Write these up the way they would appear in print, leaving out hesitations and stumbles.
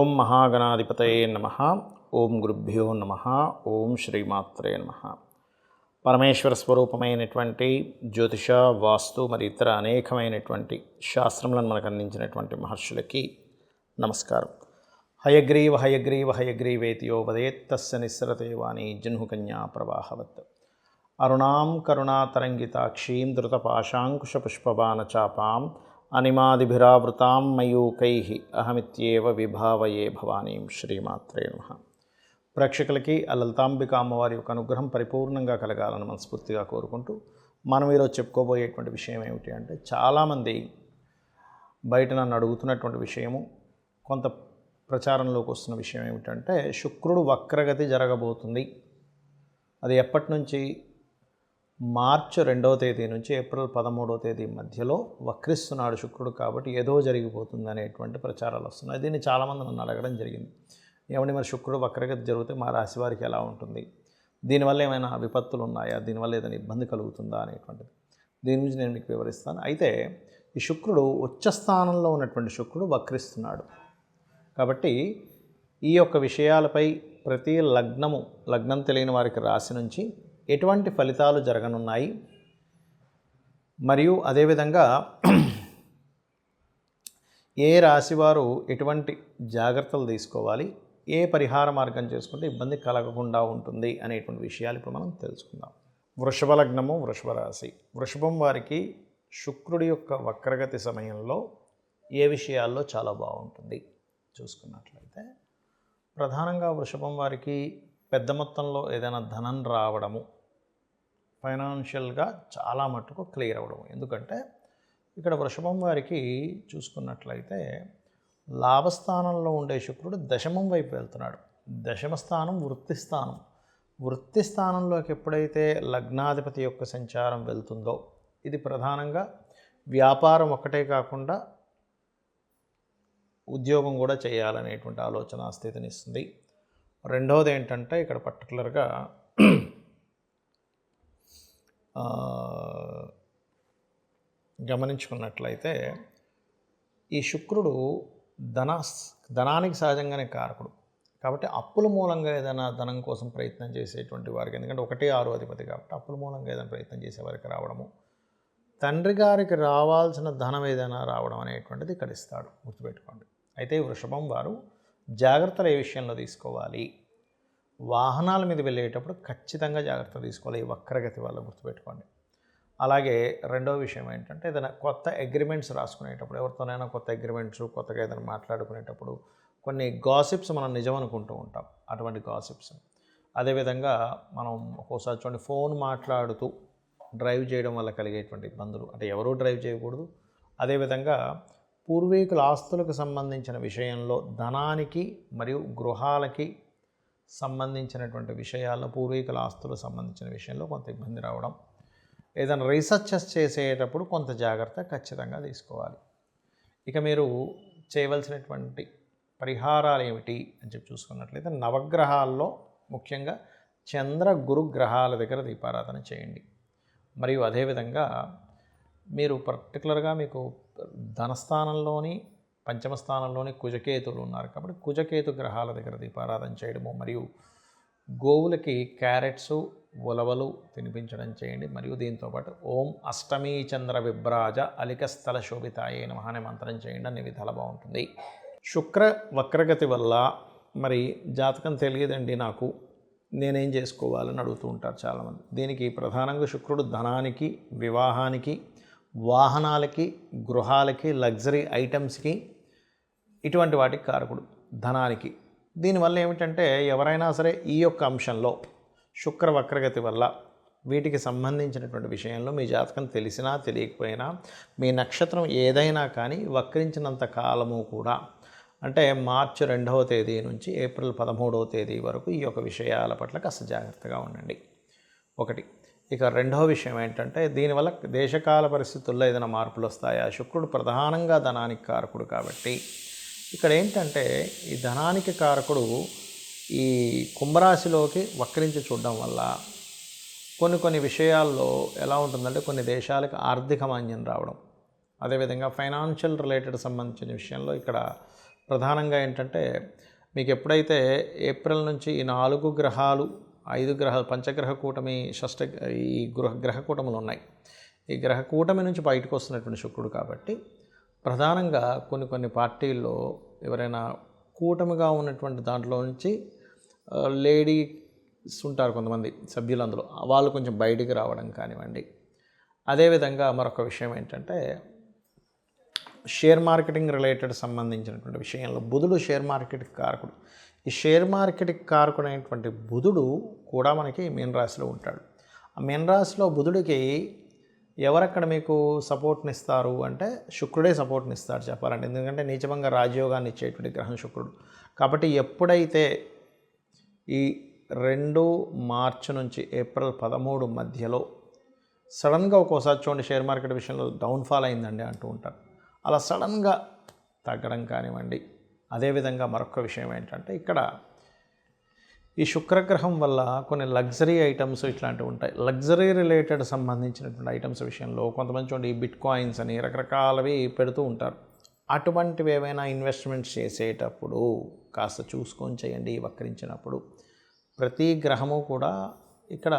ఓం మహాగణాధిపతయే నమః. ఓం గురుభ్యో నమః. ఓం శ్రీమాత్రే నమః. పరమేశ్వర స్వరూపమైనటువంటి జ్యోతిష, వాస్తు మరి ఇతర అనేకమైనటువంటి శాస్త్రములను మనకు అందించినటువంటి మహర్షులకి నమస్కారం. హయగ్రీవ హయగ్రీవ హయగ్రీవేతి యో వదేత్ తస్య నిస్సరతే వాణి జహ్నుకన్యా ప్రవాహవత్. అరుణాం కరుణాతరంగితాక్షీం ధృతపాశాంకుశపుష్పబాణచాపాం అనిమాదిభిరావృతాం మయూకైః అహమిత్యేవ విభావయే భవానీం. శ్రీమాత్రే నమః. ప్రేక్షకులకి ఆ లలితాంబిక అమ్మవారి యొక్క అనుగ్రహం పరిపూర్ణంగా కలగాలని మనస్ఫూర్తిగా కోరుకుంటూ మనం ఈరోజు చెప్పుకోబోయేటువంటి విషయం ఏమిటి అంటే, చాలామంది బయట నన్ను అడుగుతున్నటువంటి విషయము, కొంత ప్రచారంలోకి వస్తున్న విషయం ఏమిటంటే, శుక్రుడు వక్రగతి జరగబోతుంది. అది ఎప్పటి నుంచి? మార్చి 2వ తేదీ నుంచి ఏప్రిల్ 13వ తేదీ మధ్యలో వక్రిస్తున్నాడు శుక్రుడు, కాబట్టి ఏదో జరిగిపోతుంది అనేటువంటి ప్రచారాలు వస్తున్నాయి. దీన్ని చాలామంది నన్ను అడగడం జరిగింది. ఏమంటే మరి శుక్రుడు వక్రగతి జరిగితే మా రాశి వారికి ఎలా ఉంటుంది, దీనివల్ల ఏమైనా విపత్తులు ఉన్నాయా, దీనివల్ల ఏదైనా ఇబ్బంది కలుగుతుందా అనేటువంటిది దీని గురించి నేను మీకు వివరిస్తాను. అయితే ఈ శుక్రుడు ఉచ్చ స్థానంలో ఉన్నటువంటి శుక్రుడు వక్రిస్తున్నాడు కాబట్టి ఈ యొక్క విషయాలపై ప్రతి లగ్నం తెలియని వారికి రాశి నుంచి ఎటువంటి ఫలితాలు జరగనున్నాయి, మరియు అదేవిధంగా ఏ రాశివారు ఎటువంటి జాగ్రత్తలు తీసుకోవాలి, ఏ పరిహార మార్గం చేసుకుంటే ఇబ్బంది కలగకుండా ఉంటుంది అనేటువంటి విషయాలు ఇప్పుడు మనం తెలుసుకుందాం. వృషభ లగ్నము, వృషభ రాశి. వృషభం వారికి శుక్రుడి యొక్క వక్రగతి సమయంలో ఏ విషయాల్లో చాలా బాగుంటుంది చూసుకున్నట్లయితే, ప్రధానంగా వృషభం వారికి పెద్ద మొత్తంలో ఏదైనా ధనం రావడము, ఫైనాన్షియల్గా చాలా మట్టుకు క్లియర్ అవ్వడము. ఎందుకంటే ఇక్కడ వృషభం వారికి చూసుకున్నట్లయితే లాభస్థానంలో ఉండే శుక్రుడు దశమం వైపు వెళ్తున్నాడు. దశమ స్థానం వృత్తి స్థానం. వృత్తి స్థానంలోకి ఎప్పుడైతే లగ్నాధిపతి యొక్క సంచారం వెళ్తుందో, ఇది ప్రధానంగా వ్యాపారం ఒక్కటే కాకుండా ఉద్యోగం కూడా చేయాలనేటువంటి ఆలోచన స్థితిని ఇస్తుంది. రెండవది ఏంటంటే, ఇక్కడ పర్టికులర్గా గమనించుకున్నట్లయితే ఈ శుక్రుడు ధనానికి సహజంగానే కారకుడు కాబట్టి అప్పుల మూలంగా ఏదైనా ధనం కోసం ప్రయత్నం చేసేటువంటి వారికి, ఎందుకంటే 1-6 అధిపతి కాబట్టి అప్పుల మూలంగా ఏదైనా ప్రయత్నం చేసేవారికి రావడము, తండ్రి గారికి రావాల్సిన ధనం ఏదైనా రావడం అనేటువంటిది ఇక్కడ ఇస్తాడు, గుర్తుపెట్టుకోండి. అయితే వృషభం వారు జాగ్రత్తలు ఏ విషయంలో తీసుకోవాలి, వాహనాల మీద వెళ్ళేటప్పుడు ఖచ్చితంగా జాగ్రత్త తీసుకోవాలి ఈ వక్రగతి వల్ల, గుర్తుపెట్టుకోండి. అలాగే రెండవ విషయం ఏంటంటే, ఏదైనా కొత్త అగ్రిమెంట్స్ రాసుకునేటప్పుడు, ఎవరితోనైనా కొత్త అగ్రిమెంట్స్, కొత్తగా ఏదైనా మాట్లాడుకునేటప్పుడు కొన్ని గాసిప్స్ మనం నిజం అనుకుంటూ ఉంటాం, అటువంటి గాసిప్స్. అదేవిధంగా మనం ఒక్కోసారి చూడండి, ఫోన్ మాట్లాడుతూ డ్రైవ్ చేయడం వల్ల కలిగేటువంటి ఇబ్బందులు, అంటే ఎవరూ డ్రైవ్ చేయకూడదు. అదేవిధంగా పూర్వీకుల ఆస్తులకు సంబంధించిన విషయంలో, ధనానికి మరియు గృహాలకి సంబంధించినటువంటి విషయాల్లో, పూర్వీకుల ఆస్తులకు సంబంధించిన విషయంలో కొంత ఇబ్బంది రావడం, ఏదైనా రీసెర్చెస్ చేసేటప్పుడు కొంత జాగ్రత్త ఖచ్చితంగా తీసుకోవాలి. ఇక మీరు చేయవలసినటువంటి పరిహారాలు ఏమిటి అని చెప్పి చూసుకున్నట్లయితే, నవగ్రహాల్లో ముఖ్యంగా చంద్ర గురు గ్రహాల దగ్గర దీపారాధన చేయండి. మరియు అదేవిధంగా మీరు పర్టికులర్గా మీకు ధనస్థానంలోని పంచమ స్థానంలోని కుజకేతువులు ఉన్నారు కాబట్టి కుజకేతు గ్రహాల దగ్గర దీపారాధన చేయడము, మరియు గోవులకి క్యారెట్సు, ఉలవలు తినిపించడం చేయండి. మరియు దీంతోపాటు ఓం అష్టమీ చంద్ర విభ్రాజ అలికస్థల శోభితాయే నమః అనే మంత్రం చేయండి, అన్ని విధాలు బాగుంటుంది. శుక్ర వక్రగతి వల్ల మరి జాతకం తెలియదండి నాకు, నేనేం చేసుకోవాలని అడుగుతూ ఉంటారు చాలామంది. దీనికి ప్రధానంగా శుక్రుడు ధనానికి, వివాహానికి, వాహనాలకి, గృహాలకి, లగ్జరీ ఐటమ్స్కి, ఇటువంటి వాటికి కారకుడు ధనానికి. దీనివల్ల ఏమిటంటే, ఎవరైనా సరే ఈ యొక్క అంశంలో శుక్ర వక్రగతి వల్ల వీటికి సంబంధించినటువంటి విషయంలో మీ జాతకం తెలిసినా తెలియకపోయినా, మీ నక్షత్రం ఏదైనా కానీ వక్రించినంత కాలము కూడా, అంటే మార్చి 2వ తేదీ నుంచి ఏప్రిల్ 13వ తేదీ వరకు ఈ యొక్క విషయాల పట్ల కాస్త జాగ్రత్తగా ఉండండి. ఒకటి. ఇక రెండవ విషయం ఏంటంటే, దీనివల్ల దేశకాల పరిస్థితుల్లో ఏదైనా మార్పులు వస్తాయా? శుక్రుడు ప్రధానంగా ధనానికి కారకుడు కాబట్టి ఇక్కడ ఏంటంటే, ఈ ధనానికి కారకుడు ఈ కుంభరాశిలోకి వక్రించి చూడడం వల్ల కొన్ని విషయాల్లో ఎలా ఉంటుందంటే, కొన్ని దేశాలకు ఆర్థిక మాంద్యం రావడం, అదేవిధంగా ఫైనాన్షియల్ రిలేటెడ్ సంబంధించిన విషయంలో ఇక్కడ ప్రధానంగా ఏంటంటే మీకు ఎప్పుడైతే ఏప్రిల్ నుంచి ఈ 4 గ్రహాలు 5 గ్రహాలు పంచగ్రహ కూటమి ఈ గ్రహ కూటములు ఉన్నాయి. ఈ గ్రహ కూటమి నుంచి బయటకు వస్తున్నటువంటి శుక్రుడు కాబట్టి ప్రధానంగా కొన్ని పార్టీల్లో ఎవరైనా కూటమిగా ఉన్నటువంటి దాంట్లో నుంచి లేడీస్ ఉంటారు కొంతమంది సభ్యులు, అందులో వాళ్ళు కొంచెం బయటికి రావడం కానివ్వండి. అదేవిధంగా మరొక విషయం ఏంటంటే షేర్ మార్కెటింగ్ రిలేటెడ్ సంబంధించినటువంటి విషయంలో బుధుడు షేర్ మార్కెట్కి కారకుడు. ఈ షేర్ మార్కెట్కి కారకుడైనటువంటి బుధుడు కూడా మనకి మీనరాశిలో ఉంటాడు. ఆ మీనరాశిలో బుధుడికి ఎవరక్కడ మీకు సపోర్ట్ని ఇస్తారు అంటే శుక్రుడే సపోర్ట్ని ఇస్తాడు చెప్పాలంటే. ఎందుకంటే నీచభంగ రాజయోగాన్ని ఇచ్చేటువంటి గ్రహం శుక్రుడు. కాబట్టి ఎప్పుడైతే ఈ 2 మార్చి నుంచి ఏప్రిల్ 13 మధ్యలో సడన్గా ఒక్కోసారి చూడండి షేర్ మార్కెట్ విషయంలో డౌన్ఫాల్ అయిందండి అంటూ ఉంటారు. అలా సడన్గా తగ్గడం కానివ్వండి. అదేవిధంగా మరొక విషయం ఏంటంటే ఇక్కడ ఈ శుక్రగ్రహం వల్ల కొన్ని లగ్జరీ ఐటమ్స్ ఇట్లాంటివి ఉంటాయి. లగ్జరీ రిలేటెడ్ సంబంధించినటువంటి ఐటమ్స్ విషయంలో కొంతమంది చూడండి ఈ బిట్ కాయిన్స్ అని రకరకాలవి పెడుతూ ఉంటారు. అటువంటివి ఏవైనా ఇన్వెస్ట్మెంట్స్ చేసేటప్పుడు కాస్త చూసుకొని చేయండి. వక్రించినప్పుడు ప్రతి గ్రహము కూడా ఇక్కడ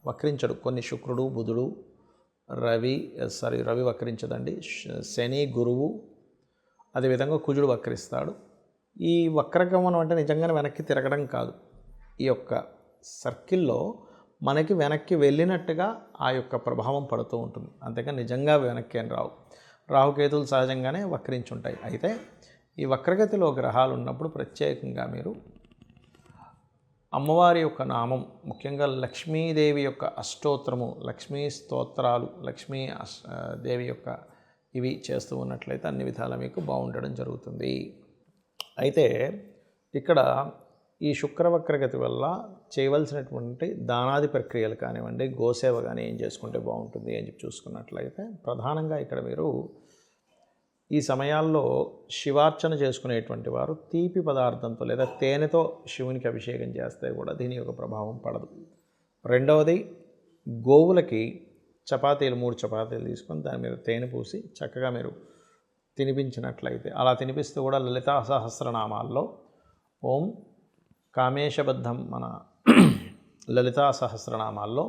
వక్రించడు. కొన్ని శుక్రుడు, బుధుడు, రవి వక్రించదండి, శని, గురువు, అదేవిధంగా కుజుడు వక్రిస్తాడు. ఈ వక్రగమనం అంటే నిజంగానే వెనక్కి తిరగడం కాదు. ఈ యొక్క సర్కిల్లో మనకి వెనక్కి వెళ్ళినట్టుగా ఆ యొక్క ప్రభావం పడుతూ ఉంటుంది. అంతేకాని నిజంగా వెనక్కి అని రావు. రాహుకేతులు సహజంగానే వక్రించుంటాయి. అయితే ఈ వక్రగతిలో గ్రహాలు ఉన్నప్పుడు ప్రత్యేకంగా మీరు అమ్మవారి యొక్క నామం, ముఖ్యంగా లక్ష్మీదేవి యొక్క అష్టోత్తరము, లక్ష్మీ స్తోత్రాలు, దేవి యొక్క ఇవి చేస్తూ ఉన్నట్లయితే అన్ని విధాలా మీకు బాగుండడం జరుగుతుంది. అయితే ఇక్కడ ఈ శుక్రవక్రగతి వల్ల చేయవలసినటువంటి దానాది ప్రక్రియలు కానివ్వండి, గోసేవ కానీ ఏం చేసుకుంటే బాగుంటుంది అని చెప్పి చూసుకున్నట్లయితే ప్రధానంగా ఇక్కడ మీరు ఈ సమయాల్లో శివార్చన చేసుకునేటువంటి వారు తీపి పదార్థంతో లేదా తేనెతో శివునికి అభిషేకం చేస్తే కూడా దీని యొక్క ప్రభావం పడదు. రెండవది, గోవులకి 3 చపాతీలు తీసుకొని దాని మీద తేనె పూసి చక్కగా మీరు తినిపించినట్లయితే, అలా తినిపిస్తూ కూడా లలితా సహస్రనామాల్లో ఓం కామేశబద్ధం మన లలితా సహస్రనామాల్లో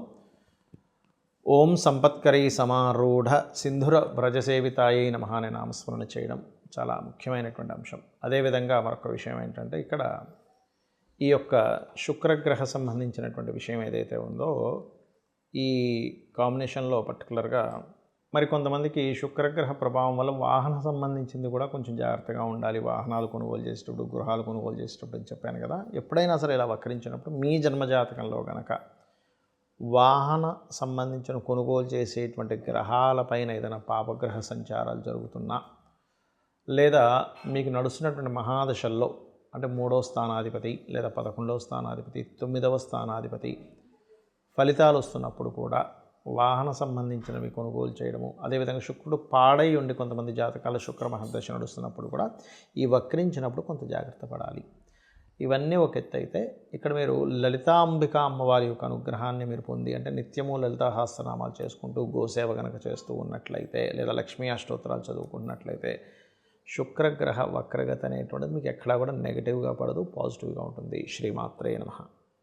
ఓం సంపత్కరీ సమారూఢ సింధుర వ్రజసేవితాయై నమః అనే నామస్మరణ చేయడం చాలా ముఖ్యమైనటువంటి అంశం. అదేవిధంగా మరొక విషయం ఏంటంటే ఇక్కడ ఈ యొక్క శుక్రగ్రహ సంబంధించినటువంటి విషయం ఏదైతే ఉందో ఈ కాంబినేషన్లో పర్టికులర్గా కొంతమందికి శుక్రగ్రహ ప్రభావం వల్ల వాహన సంబంధించింది కూడా కొంచెం జాగ్రత్తగా ఉండాలి. వాహనాలు కొనుగోలు చేసేటప్పుడు, గృహాలు కొనుగోలు చేసేటప్పుడు అని చెప్పాను కదా. ఎప్పుడైనా సరే ఇలా వక్రించినప్పుడు మీ జన్మజాతకంలో కనుక వాహన సంబంధించిన కొనుగోలు చేసేటువంటి గ్రహాలపైన ఏదైనా పాపగ్రహ సంచారాలు జరుగుతున్నా, లేదా మీకు నడుస్తున్నటువంటి మహాదశల్లో అంటే 3వ స్థానాధిపతి లేదా 11వ స్థానాధిపతి, 9వ స్థానాధిపతి ఫలితాలు వస్తున్నప్పుడు కూడా వాహన సంబంధించినవి కొనుగోలు చేయడము, అదేవిధంగా శుక్రుడు పాడై ఉండి కొంతమంది జాతకాల శుక్ర మహర్దశ నడుస్తున్నప్పుడు కూడా ఈ వక్రించినప్పుడు కొంత జాగ్రత్త పడాలి. ఇవన్నీ ఒక ఎత్తు అయితే ఇక్కడ మీరు లలితాంబిక అమ్మవారి యొక్క అనుగ్రహాన్ని మీరు పొంది అంటే నిత్యము లలితా సహస్రనామాలు చేసుకుంటూ గోసేవ కనుక చేస్తూ ఉన్నట్లయితే లేదా లక్ష్మీ అష్టోత్తరాలు చదువుకున్నట్లయితే శుక్రగ్రహ వక్రగతి అనేటువంటిది మీకు ఎక్కడా కూడా నెగిటివ్గా పడదు, పాజిటివ్గా ఉంటుంది. శ్రీమాత్రే నమః.